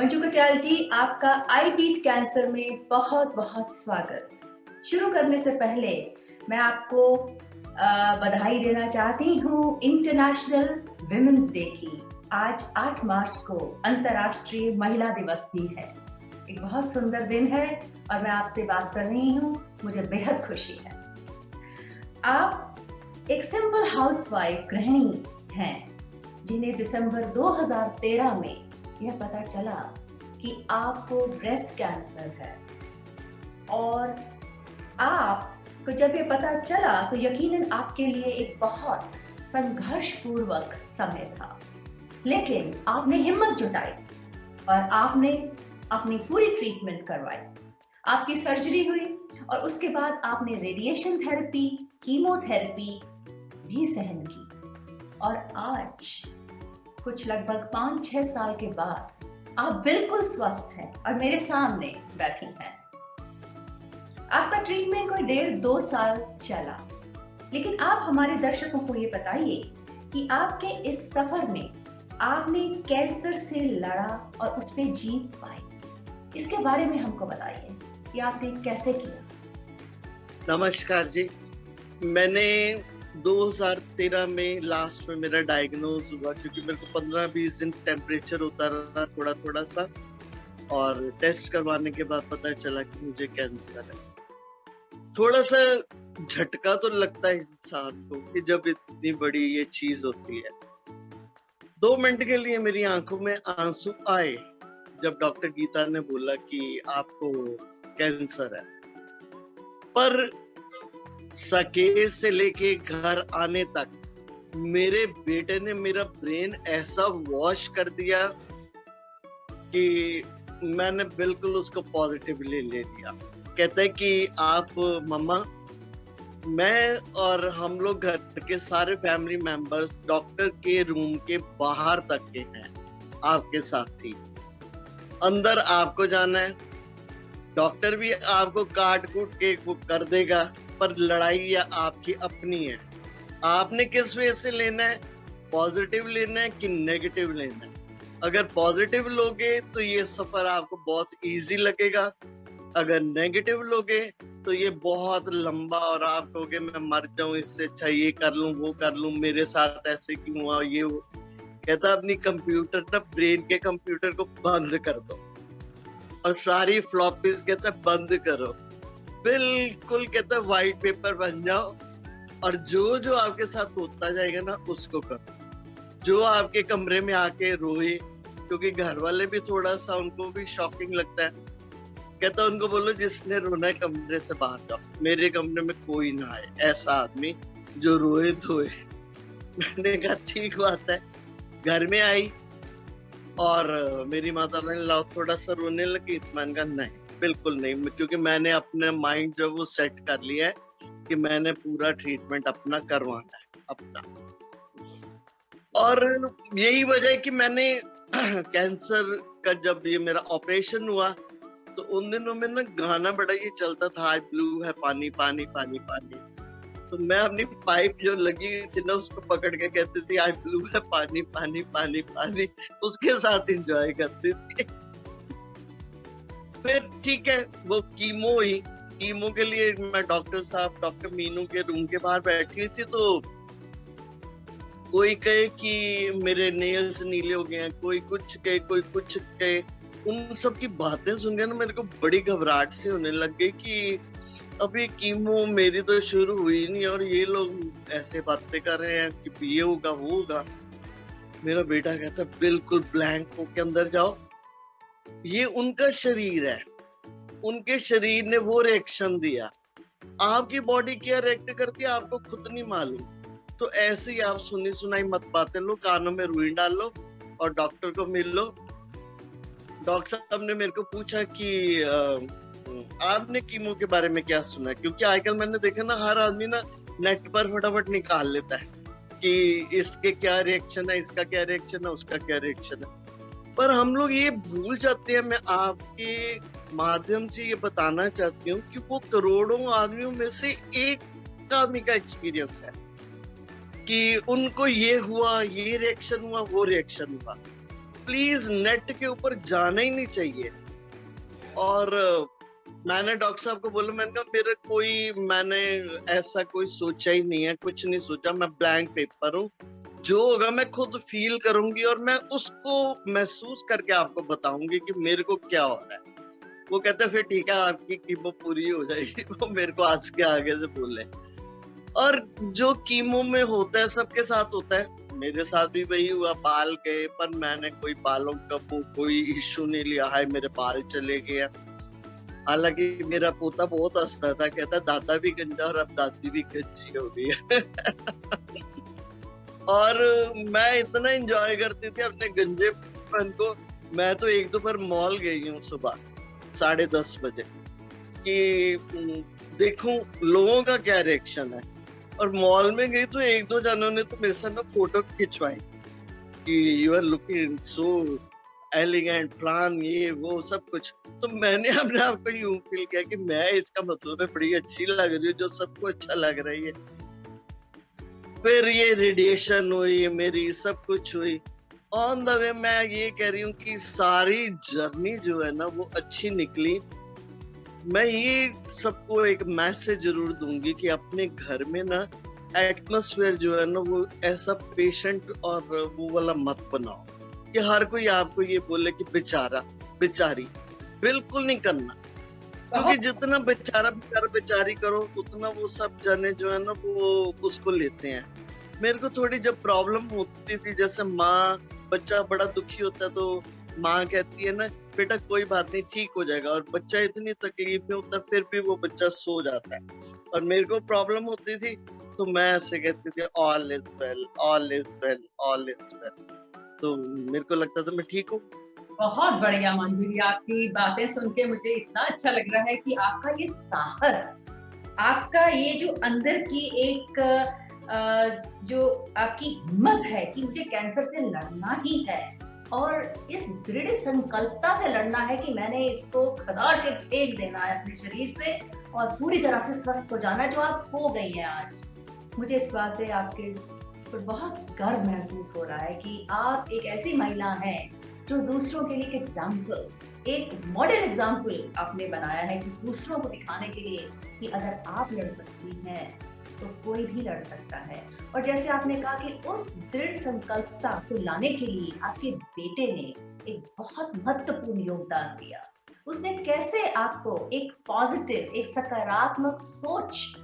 मंजू कटियाल जी, आपका I beat cancer में बहुत बहुत स्वागत। शुरू करने से पहले मैं आपको बधाई देना चाहती हूँ इंटरनेशनल विमेंस डे की। आज 8 मार्च को अंतर्राष्ट्रीय महिला दिवस भी है। एक बहुत सुंदर दिन है और मैं आपसे बात कर रही हूँ, मुझे बेहद खुशी है। आप एक सिंपल हाउसवाइफ गृहिणी हैं जिन्हें दिसंबर 2013 में यह पता चला कि आपको ब्रेस्ट कैंसर है, और आपको जब ये पता चला तो यकीनन आपके लिए एक बहुत संघर्षपूर्वक समय था, लेकिन आपने हिम्मत जुटाई और आपने अपनी पूरी ट्रीटमेंट करवाई। आपकी सर्जरी हुई और उसके बाद आपने रेडिएशन थेरेपी, कीमोथेरेपी भी सहन की, और आज कुछ लगभग 5-6 साल के बाद आप बिल्कुल स्वस्थ हैं और मेरे सामने बैठी हैं। आपका ट्रीटमेंट कोई 1.5-2 साल चला, लेकिन आप हमारे दर्शकों को ये बताइए कि आपके इस सफर में आपने कैंसर से लड़ा और उस पे जीत पाई। इसके बारे में हमको बताइए कि आपने कैसे किया। नमस्कार जी, मैंने 2013 में लास्ट में मेरा डायग्नोज हुआ, क्योंकि मेरे को 15-20 दिन टेम्परेचर होता रहा थोड़ा सा, और टेस्ट करवाने के बाद पता चला कि मुझे कैंसर है। थोड़ा सा झटका तो लगता है इंसान को कि जब इतनी बड़ी ये चीज होती है। 2 मिनट के लिए मेरी आंखों में आंसू आए जब डॉक्टर गीता ने बोला कि आपको कैंसर है, पर सके से लेके घर आने तक मेरे बेटे ने मेरा ब्रेन ऐसा वॉश कर दिया कि मैंने बिल्कुल उसको पॉजिटिवली ले लिया। कहता है कि आप मम्मा, मैं और हम लोग घर के सारे फैमिली मेंबर्स डॉक्टर के रूम के बाहर तक के हैं आपके साथ ही। अंदर आपको जाना है, डॉक्टर भी आपको काट कूट के वो कर देगा, पर लड़ाई या आपकी अपनी है। आपने किस वे से लेना है, पॉजिटिव लेना है कि नेगेटिव लेना है। अगर पॉजिटिव लोगे तो ये सफर आपको बहुत इजी लगेगा, अगर नेगेटिव लोगे तो ये बहुत लंबा, और आप कहोगे मैं मर जाऊं, इससे अच्छा ये कर लूं, वो कर लूं, मेरे साथ ऐसे क्यों हुआ, ये हो। कहता अपनी कंप्यूटर ना, ब्रेन के कंप्यूटर को बंद कर दो और सारी फ्लॉपीज कहता बंद करो, बिल्कुल कहता व्हाइट पेपर बन जाओ, और जो जो आपके साथ होता जाएगा ना उसको करो। जो आपके कमरे में आके रोए, क्योंकि घर वाले भी थोड़ा सा उनको भी शॉकिंग लगता है, कहता उनको बोलो जिसने रोना है कमरे से बाहर जाओ, मेरे कमरे में कोई ना आए ऐसा आदमी जो रोए धोए। मैंने कहा ठीक बात है। घर में आई और मेरी माता ने लाओ थोड़ा सा रोने लगी, मैंने कहा नहीं, बिल्कुल नहीं, क्योंकि मैंने अपने माइंड जो वो सेट कर लिया है कि मैंने पूरा ट्रीटमेंट अपना करवाना है अपना। और यही वजह है कि मैंने कैंसर का जब ये मेरा ऑपरेशन हुआ तो उन दिनों में ना गाना बड़ा ये चलता था, आई ब्लू है पानी पानी पानी पानी। तो मैं अपनी पाइप जो लगी हुई थी ना उसको पकड़ के कहती थी आई ब्लू है पानी पानी पानी पानी, उसके साथ एंजॉय करती थी। फिर ठीक है, वो कीमो हुई। कीमो के लिए मैं डॉक्टर मीनू के रूम के बाहर बैठी हुई थी, तो कोई कहे कि मेरे नेल्स नीले हो गए हैं, कोई कुछ कहे, कोई कुछ कहे। उन सब की बातें सुन के ना मेरे को बड़ी घबराहट से होने लग गई कि अभी कीमो मेरी तो शुरू हुई नहीं और ये लोग ऐसे बातें कर रहे हैं कि ये होगा वो होगा। मेरा बेटा कहता बिल्कुल ब्लैंक होके अंदर जाओ, ये उनका शरीर है, उनके शरीर ने वो रिएक्शन दिया, आपकी बॉडी क्या रिएक्ट करती है आपको खुद नहीं मालूम। तो ऐसे ही आप सुनी सुनाई मत बातें लो, कानों में रुई डाल लो और डॉक्टर को मिल लो। डॉक्टर साहब ने मेरे को पूछा कि आपने कीमो के बारे में क्या सुना, क्योंकि आजकल मैंने देखा ना हर आदमी ना नेट पर फटाफट निकाल लेता है कि इसके क्या रिएक्शन है, इसका क्या रिएक्शन है, उसका क्या रिएक्शन है। पर हम लोग ये भूल जाते हैं। मैं आपके माध्यम से ये बताना चाहती हूँ कि वो करोड़ों आदमियों में से एक आदमी का एक्सपीरियंस है कि उनको ये हुआ, ये रिएक्शन हुआ, वो रिएक्शन हुआ। प्लीज नेट के ऊपर जाना ही नहीं चाहिए। और मैंने डॉक्टर साहब को बोला, मैंने कहा मैंने ऐसा कोई सोचा ही नहीं है, कुछ नहीं सोचा, मैं ब्लैंक पेपर हूँ, जो होगा मैं खुद फील करूंगी और मैं उसको महसूस करके आपको बताऊंगी कि मेरे को क्या हो रहा है। वो कहते फिर ठीक है, आपकी कीमो पूरी हो जाएगी। वो मेरे को आज के आगे से बोले। और जो कीमो में होता है सबके साथ होता है, मेरे साथ भी वही हुआ, बाल गए, पर मैंने कोई बालों का कोई इश्यू नहीं लिया। हाय मेरे बाल चले गए। हालांकि मेरा पोता बहुत हंसता था, कहता दादा भी गंजा और अब दादी भी गंजी हो गई है। और मैं इतना एंजॉय करती थी अपने गंजेपन को। मैं तो एक दो बार मॉल गई हूँ सुबह 10:30 बजे कि देखूं लोगों का क्या रिएक्शन है। और मॉल में गई तो एक दो जनों ने तो मेरे साथ ना फोटो खिंचवाई कि you are looking so elegant, plan, ये वो सब कुछ। तो मैंने अपने आप को यूं फील किया कि मैं इसका मतलब है बड़ी अच्छी लग रही हूँ, जो सबको अच्छा लग रही है। फिर ये रेडिएशन हुई, मेरी सब कुछ हुई। ऑन द वे मैं ये कह रही हूँ कि सारी जर्नी जो है ना वो अच्छी निकली। मैं ये सबको एक मैसेज जरूर दूंगी कि अपने घर में ना एटमॉस्फेयर जो है ना वो ऐसा पेशेंट और वो वाला मत बनाओ कि हर कोई आपको ये बोले कि बेचारा बेचारी। बिल्कुल नहीं करना, क्योंकि जितना बेचारा बेचारा बेचारी करो उतना वो सब जने जो है ना वो उसको लेते हैं। मेरे को थोड़ी जब प्रॉब्लम होती थी, जैसे माँ बच्चा बड़ा दुखी होता है तो माँ कहती है ना बेटा कोई बात नहीं ठीक हो जाएगा, और बच्चा इतनी तकलीफ में होता है फिर भी वो बच्चा सो जाता है। और मेरे को प्रॉब्लम होती थी तो मैं ऐसे कहती थी all is well, all is well, all is well. तो मेरे को लगता था मैं ठीक हूँ। बहुत बढ़िया मंजूरी, आपकी बातें सुन के मुझे इतना अच्छा लग रहा है कि आपका ये साहस, आपका ये जो अंदर की एक जो आपकी हिम्मत है कि मुझे कैंसर से लड़ना ही है, और इस दृढ़ संकल्पता से लड़ना है कि मैंने इसको खदाड़ के फेंक देना है अपने शरीर से और पूरी तरह से स्वस्थ हो जाना, जो आप हो गई हैं आज। मुझे इस बात पे आपके पर बहुत गर्व महसूस हो रहा है कि आप एक ऐसी महिला हैं जो दूसरों के लिए एक एग्जाम्पल, एक मॉडल एग्जाम्पल आपने बनाया है कि दूसरों को दिखाने के लिए कि अगर आप लड़ सकती हैं तो कोई भी लड़ सकता है। और जैसे आपने कहा कि उस दृढ़ संकल्पता को लाने के लिए आपके बेटे ने एक बहुत महत्वपूर्ण योगदान दिया। उसने कैसे आपको एक पॉजिटिव, एक सकारात्मक सोच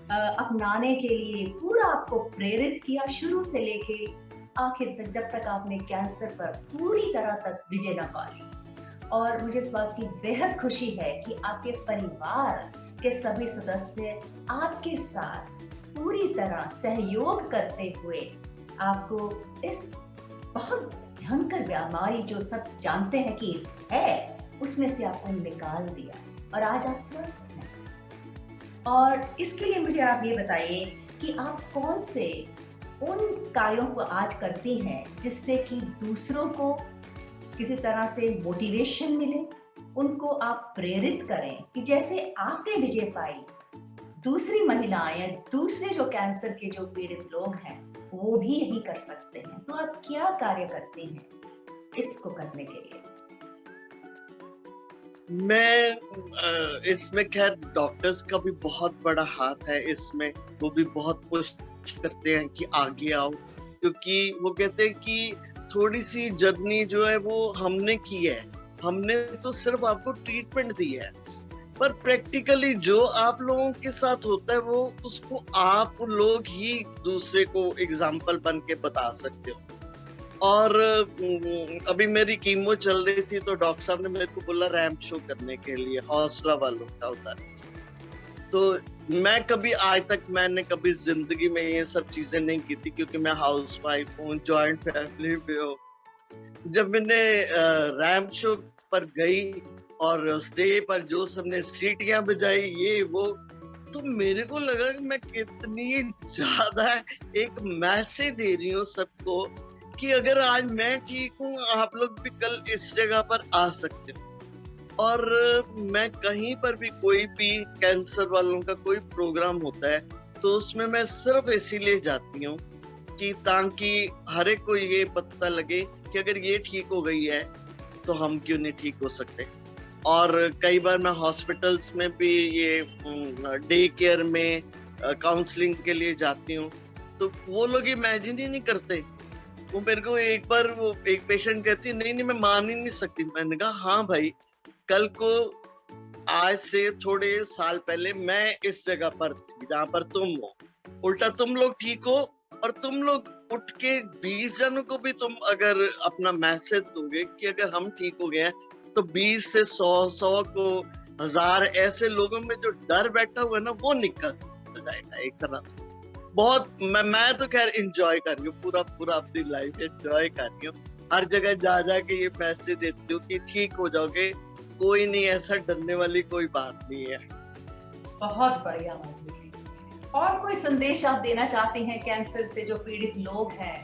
अपनाने के लिए पूरा आपको प्रेरित किया, शुरू से लेके आखिर तक, जब तक आपने कैंसर पर पूरी तरह तक विजय न पा ली। और मुझे इस बात की बेहद खुशी है कि आपके परिवार के सभी सदस्य आपके साथ पूरी तरह सहयोग करते हुए आपको इस बहुत भयंकर बीमारी, जो सब जानते हैं कि है, उसमें से आपको निकाल दिया और आज आप स्वस्थ हैं। और इसके लिए मुझे आप ये बताइए कि आप कौन से उन कार्यों को आज करती हैं जिससे कि दूसरों को किसी तरह से मोटिवेशन मिले, उनको आप प्रेरित करें कि जैसे आपने विजय पाई, दूसरी महिलाएं या दूसरे जो कैंसर के जो पीड़ित लोग हैं वो भी यही कर सकते हैं। तो आप क्या कार्य करते हैं इसको करने के लिए? मैं इसमें खैर डॉक्टर्स का भी बहुत बड़ा हाथ है इसमें। वो भी बहुत कोशिश करते हैं कि आगे आओ, क्योंकि वो कहते हैं कि थोड़ी सी जर्नी जो है वो हमने की है, हमने तो सिर्फ आपको ट्रीटमेंट दी है, पर प्रैक्टिकली जो आप लोगों के साथ होता है वो उसको आप लोग ही दूसरे को एग्जाम्पल बन के बता सकते हो। और अभी मेरी कीमो चल रही थी तो डॉक्टर साहब ने मेरे को बोला रैंप शो करने के लिए, हौसला वालों का होता है। तो मैं कभी आज तक मैंने कभी जिंदगी में ये सब चीजें नहीं की थी, क्योंकि मैं हाउस वाइफ हूँ, जॉइंट फैमिली में हूँ। जब मैंने रैंप शो पर गई और स्टेज पर जो सबने सीटियां बजाई ये वो, तो मेरे को लगा कि मैं कितनी ज्यादा एक मैसेज दे रही हूँ सबको कि अगर आज मैं ठीक हूँ आप लोग भी कल इस जगह पर आ सकते हो। और मैं कहीं पर भी कोई भी कैंसर वालों का कोई प्रोग्राम होता है तो उसमें मैं सिर्फ इसीलिए जाती हूँ कि ताकि हर एक को ये पता लगे कि अगर ये ठीक हो गई है तो हम क्यों नहीं ठीक हो सकते। और कई बार मैं हॉस्पिटल्स में भी ये डे केयर में काउंसलिंग के लिए जाती हूँ, तो वो लोग इमेजिन ही नहीं करते। वो मेरे को एक बार वो एक पेशेंट कहती है, नहीं मैं मान ही नहीं सकती। मैंने कहा हाँ भाई, कल को आज से थोड़े साल पहले मैं इस जगह पर थी जहाँ पर तुम हो, उल्टा तुम लोग ठीक हो, और तुम लोग उठ के 20 जनों को भी तुम अगर अपना मैसेज दोगे कि अगर हम ठीक हो गए हैं, तो 20 से 100 को 1000 ऐसे लोगों में जो डर बैठा हुआ है ना, वो निकल जाएगा एक तरह से। बहुत मैं तो खैर एंजॉय कर रही हूँ, पूरा अपनी लाइफ एंजॉय कर रही हूँ। हर जगह जा के ये मैसेज देती हूँ कि ठीक हो जाओगे, कोई नहीं, ऐसा डरने वाली कोई बात नहीं है। बहुत बढ़िया मंजू जी। और कोई संदेश आप देना चाहते हैं कैंसर से जो पीड़ित लोग हैं,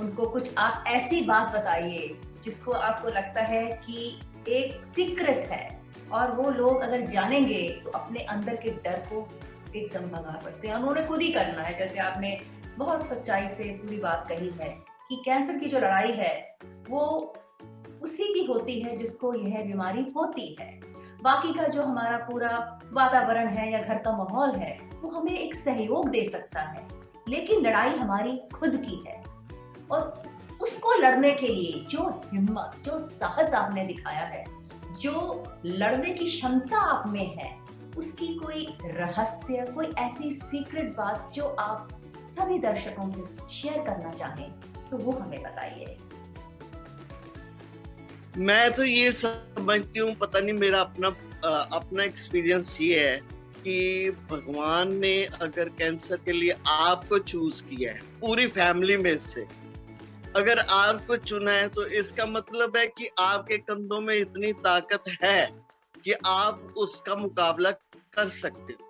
उनको कुछ आप ऐसी बात बताइए जिसको आपको लगता है कि एक सीक्रेट है और वो लोग अगर जानेंगे तो अपने अंदर के डर को एकदम भगा सकते हैं। उन्होंने खुद ही करना है, जैसे आपने बहुत सच्चाई से पूरी बात कही है कि कैंसर की जो लड़ाई है वो उसी की होती है जिसको यह बीमारी होती है। बाकी का जो हमारा पूरा वातावरण है या घर का माहौल है वो हमें एक सहयोग दे सकता है, लेकिन लड़ाई हमारी खुद की है। और उसको लड़ने के लिए जो हिम्मत, जो साहस आपने दिखाया है, जो लड़ने की क्षमता आप में है, उसकी कोई रहस्य, कोई ऐसी सीक्रेट बात जो आप सभी दर्शकों से शेयर करना चाहें तो वो हमें बताइए। मैं तो ये समझती हूँ, पता नहीं, मेरा अपना एक्सपीरियंस ये है कि भगवान ने अगर कैंसर के लिए आपको चूज किया है, पूरी फैमिली में से अगर आपको चुना है, तो इसका मतलब है कि आपके कंधों में इतनी ताकत है कि आप उसका मुकाबला कर सकते हो।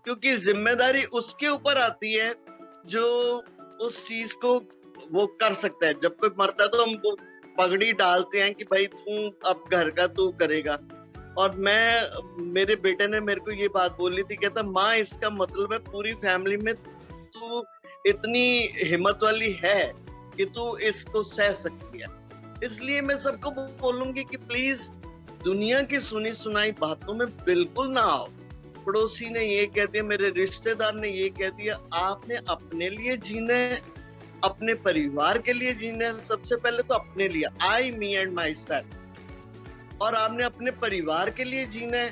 क्योंकि जिम्मेदारी उसके ऊपर आती है जो उस चीज को वो कर सकता है। जब कोई मरता है तो हम वो पगड़ी डालते हैं कि भाई तू अब घर का तू करेगा। और मेरे बेटे ने मेरे को ये बात बोली थी, कहता माँ इसका मतलब है पूरी फैमिली में तू इतनी हिम्मत वाली है कि तू इसको सह सकती है। इसलिए मैं सबको बोलूंगी कि प्लीज दुनिया की सुनी सुनाई बातों में बिल्कुल ना आओ। पड़ोसी ने ये कह दिया, मेरे रिश्तेदार ने ये कह दिया, आपने अपने लिए जीना है, अपने परिवार के लिए जीना है। सबसे पहले तो अपने लिए, आई मी एंड माई सेल्फ, और आपने अपने परिवार के लिए जीना है।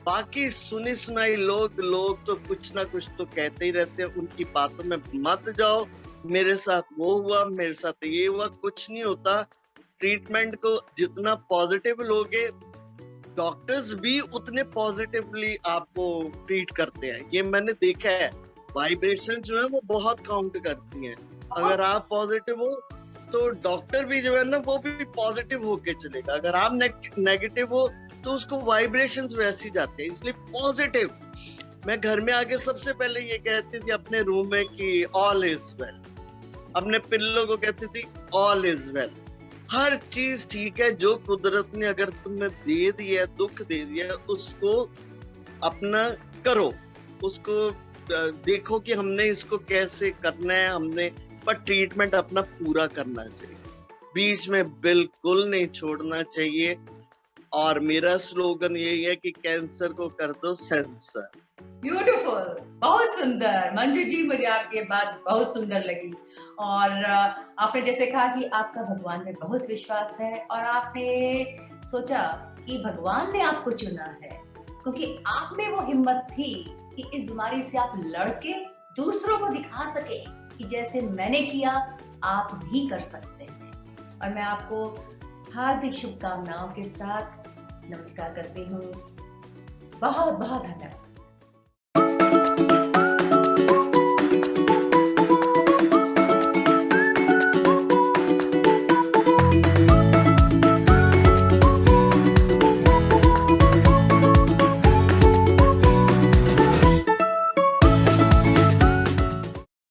बाकी सुनी सुनाई लोग तो कुछ ना कुछ तो कहते ही रहते हैं, उनकी बातों में मत जाओ। मेरे साथ वो हुआ, मेरे साथ ये हुआ, कुछ नहीं होता। ट्रीटमेंट को जितना पॉजिटिव लोगे, डॉक्टर्स भी उतने पॉजिटिवली आपको ट्रीट करते हैं। ये मैंने देखा है, वाइब्रेशन जो है वो बहुत काउंट करती हैं। अगर आप पॉजिटिव हो तो डॉक्टर भी जो है ना वो भी पॉजिटिव होके चलेगा। अगर आप नेगेटिव हो तो उसको वाइब्रेशंस वैसी जाते हैं। इसलिए पॉजिटिव। मैं घर में आके सबसे पहले ये कहती थी अपने रूम में कि ऑल इज वेल। अपने पिल्लों को कहती थी ऑल इज वेल। हर चीज ठीक है। जो कुदरत ने अगर तुम्हें दे दिया, दुख दे दिया, उसको अपना करो, उसको देखो कि हमने इसको कैसे करना है, हमने पर ट्रीटमेंट अपना पूरा करना चाहिए, बीच में बिल्कुल नहीं छोड़ना चाहिए। और मेरा स्लोगन यही है कि कैंसर को कर दो सेंसर। ब्यूटीफुल, बहुत सुंदर मंजू जी, मुझे आपकी बात बहुत सुंदर लगी। और आपने जैसे कहा कि आपका भगवान में बहुत विश्वास है और आपने सोचा कि भगवान ने आपको चुना है क्योंकि आप में वो हिम्मत थी कि इस बीमारी से आप लड़के दूसरों को दिखा सके कि जैसे मैंने किया आप भी कर सकते हैं। और मैं आपको हार्दिक शुभकामनाओं के साथ नमस्कार करती हूँ। बहुत बहुत धन्यवाद।